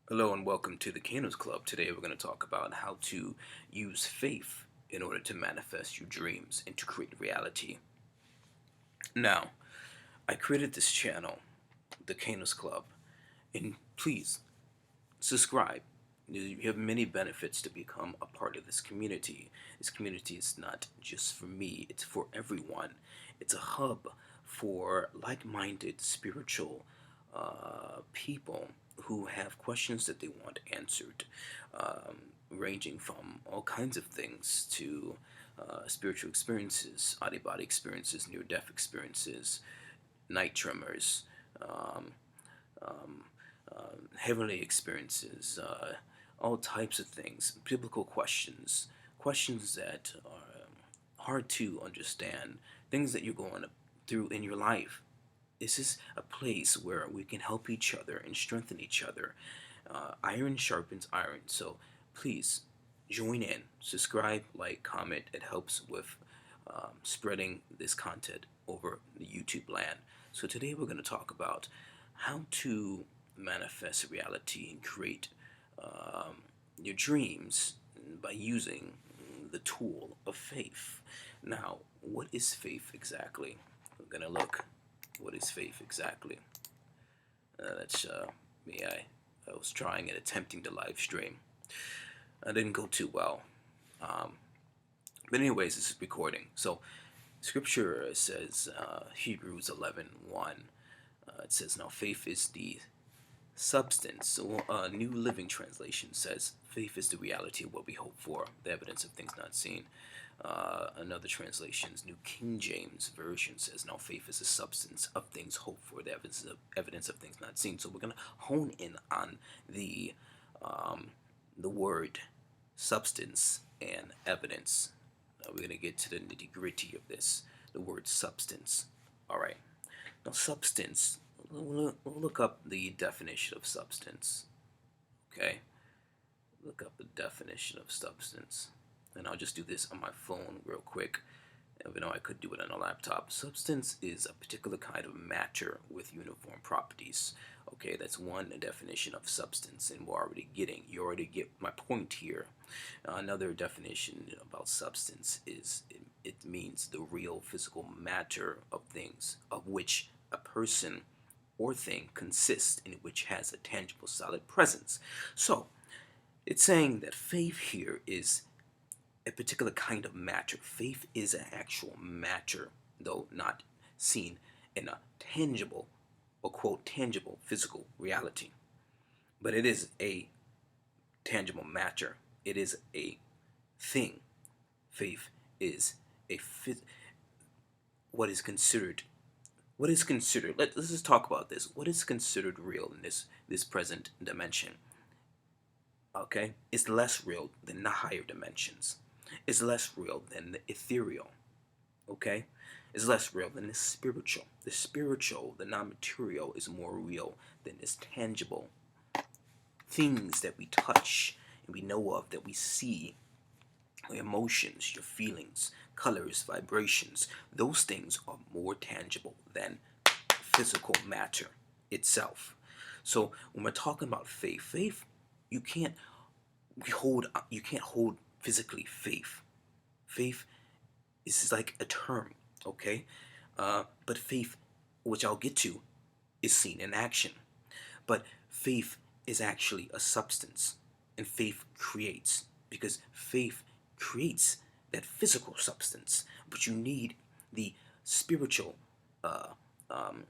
Hello and welcome to the Kainos Club. Today we're going to talk about how to use faith in order to manifest your dreams and to create reality. Now, I created this channel, the Kainos Club, and please subscribe. You have many benefits to become a part of this community. This community is not just for me, it's for everyone. It's a hub for like-minded spiritual people who have questions that they want answered, ranging from all kinds of things to spiritual experiences, out-of-body experiences, near-death experiences, night tremors, um, um, heavenly experiences, all types of things, biblical questions, questions that are hard to understand, things that you're going through in your life. This is a place where we can help each other and strengthen each other. Iron sharpens iron, so please join in, subscribe, like, comment. It helps with spreading this content over the YouTube land. So today we're going to talk about how to manifest reality and create um, your dreams by using the tool of faith. Now, what is faith exactly? We're going to look. What is faith exactly? That's me. I was trying and attempting to live stream. I didn't go too well. Um, but anyways, this is recording. So Scripture says, Hebrews 11:1. It says, now faith is the substance. So, New Living Translation says, faith is the reality of what we hope for, the evidence of things not seen. Another translation's New King James Version says, now faith is the substance of things hoped for, the evidence of things not seen. So we're going to hone in on um, the word substance and evidence. We're going to get to the nitty gritty of this, the word substance. All right. Now, substance, we'll look up the definition of substance. Okay? Look up the definition of substance. And I'll just do this on my phone real quick, even though I could do it on a laptop. Substance is a particular kind of matter with uniform properties. Okay, that's one definition of substance, and you already get my point here. Another definition about substance is it means the real physical matter of things, of which a person or thing consists, in which has a tangible, solid presence. So, it's saying that faith here is a particular kind of matter. Faith is an actual matter, though not seen in a tangible or quote tangible physical reality. But it is a tangible matter. It is a thing. Faith is a what is considered. What is considered? Let's just talk about this. What is considered real in this present dimension? Okay, it's less real than the higher dimensions. It's less real than the ethereal. Okay, it's less real than the spiritual. The spiritual, the non-material, is more real than this tangible things that we touch and we know of, that we see. Your emotions, your feelings, colors, vibrations, those things are more tangible than physical matter itself. So when we're talking about faith, you can't you can't hold physically faith. Faith is like a term, okay? But faith, which I'll get to, is seen in action. But faith is actually a substance, and faith creates, because faith creates that physical substance, but you need the spiritual, uh, um,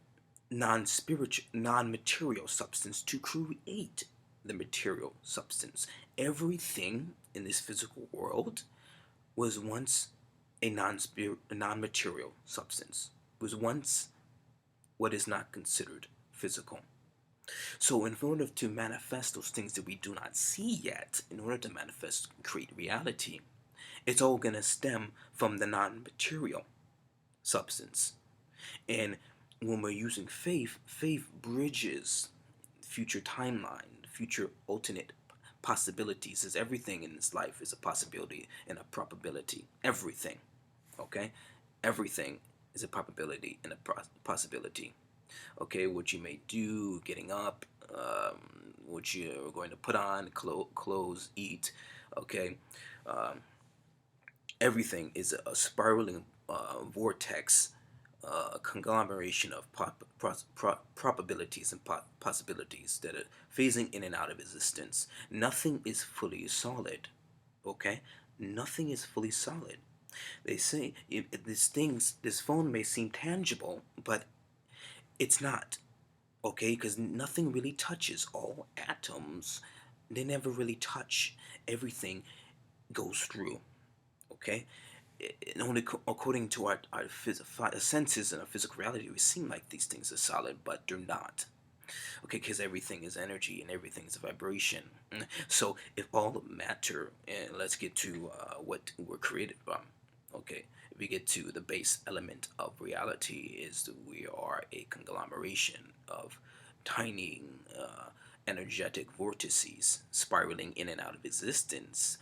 non-material substance to create the material substance. Everything in this physical world was once a non-material substance. Was once what is not considered physical. So in order to manifest those things that we do not see yet, in order to manifest, create reality, it's all going to stem from the non-material substance. And when we're using faith, faith bridges future timeline, future alternate possibilities. As everything in this life is a possibility and a probability. Everything, okay? Everything is a probability and a possibility. Okay, what you may do, getting up, what you're going to put on, clothes, eat. Okay, um, everything is a spiraling vortex, conglomeration of probabilities and possibilities that are phasing in and out of existence. Nothing is fully solid. Okay, nothing is fully solid. They say this phone may seem tangible, but it's not. Okay, because nothing really touches. All atoms, they never really touch. Everything goes through. Okay, and only according to our senses and our physical reality, we seem like these things are solid, but they're not. Okay, because everything is energy and everything is a vibration. So if all matter, and let's get to what we're created from. Okay, if we get to the base element of reality, is that we are a conglomeration of tiny energetic vortices spiraling in and out of existence.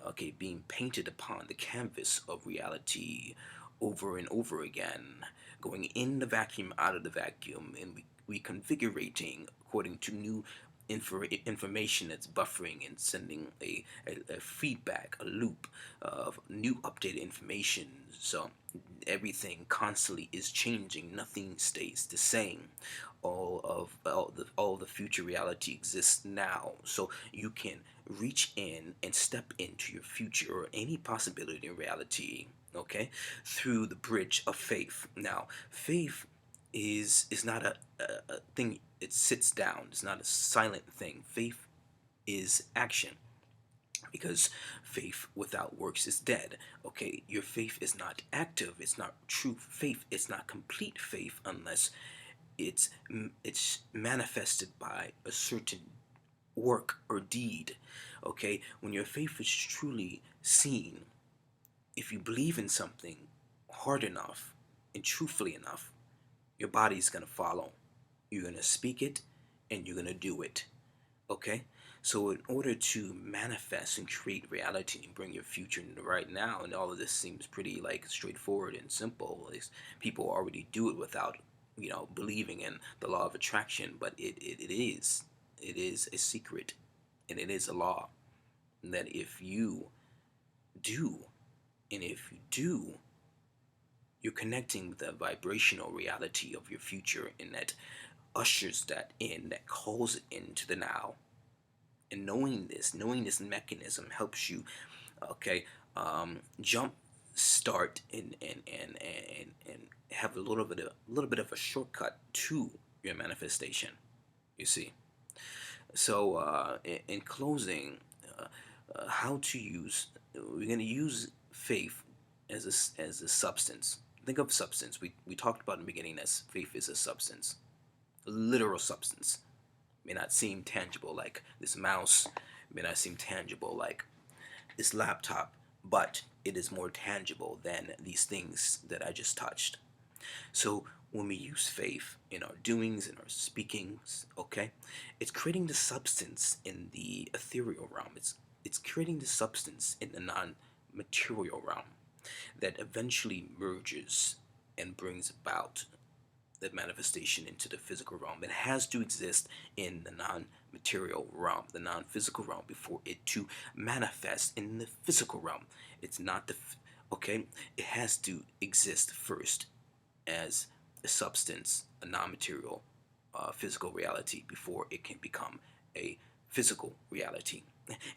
Okay, being painted upon the canvas of reality over and over again, going in the vacuum, out of the vacuum, and reconfigurating according to new information that's buffering and sending a feedback, a loop of new updated information. So everything constantly is changing. Nothing stays the same. All the future reality exists now, so you can reach in and step into your future or any possibility in reality. Okay, through the bridge of faith. Now, faith is not a thing. It sits down. It's not a silent thing. Faith is action, because faith without works is dead. Okay, your faith is not active. It's not true faith. It's not complete faith unless it's manifested by a certain work or deed. Okay, when your faith is truly seen, if you believe in something hard enough and truthfully enough, your body's going to follow. You're going to speak it and you're going to do it. Okay? So, in order to manifest and create reality and bring your future into right now, and all of this seems pretty like straightforward and simple, is people already do it without, believing in the law of attraction, but it is a secret and it is a law that if you do, and if you do, you're connecting with the vibrational reality of your future, and that ushers that in, that calls it into the now. And knowing this mechanism helps you, okay, jump start and have a little bit of a shortcut to your manifestation. You see. So in closing, uh, how to use, we're going to use faith as a substance. Think of substance. We talked about in the beginning that faith is a substance, a literal substance. May not seem tangible like this mouse, may not seem tangible like this laptop, but it is more tangible than these things that I just touched. So when we use faith in our doings, in our speakings, okay, it's creating the substance in the ethereal realm. It's creating the substance in the non-material realm that eventually merges and brings about the manifestation into the physical realm. It has to exist in the non-material realm, the non-physical realm, before it to manifest in the physical realm. It's not okay. It has to exist first as a substance, a non-material, physical reality before it can become a physical reality.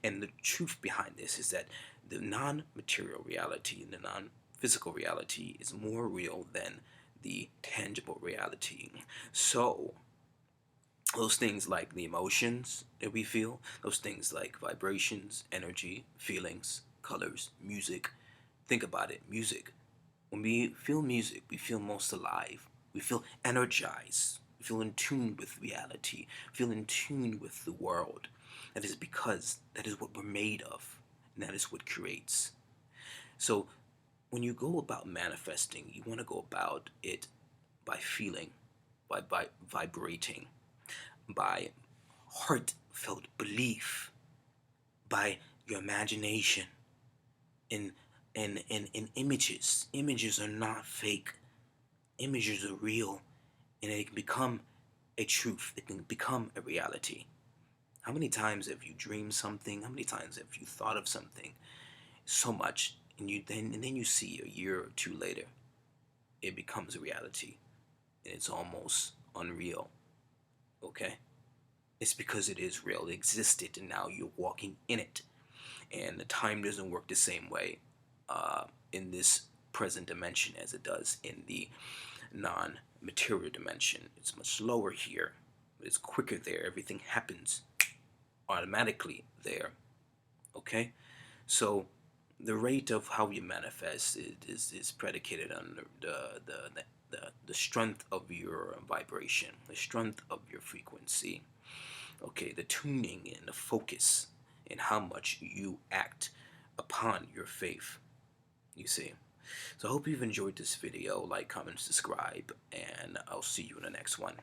And the truth behind this is that the non-material reality and the non-physical reality is more real than the tangible reality. So those things like the emotions that we feel, those things like vibrations, energy, feelings, colors, music. Think about it, music. When we feel music, we feel most alive. We feel energized. We feel in tune with reality. Feel in tune with the world. That is because that is what we're made of. And that is what creates. So when you go about manifesting, you want to go about it by feeling, by vibrating, by heartfelt belief, by your imagination, in images. Images are not fake. Images are real, and it can become a truth. It can become a reality. How many times have you dreamed something? How many times have you thought of something so much, and then you see a year or two later, it becomes a reality, and it's almost unreal. Okay, it's because it is real. It existed, and now you're walking in it, and the time doesn't work the same way in this present dimension as it does in the non-material dimension. It's much slower here, but it's quicker there. Everything happens automatically there. Okay, so the rate of how you manifest is predicated on the strength of your vibration, the strength of your frequency. Okay, the tuning and the focus, and how much you act upon your faith. You see. So I hope you've enjoyed this video. Like, comment, subscribe, and I'll see you in the next one.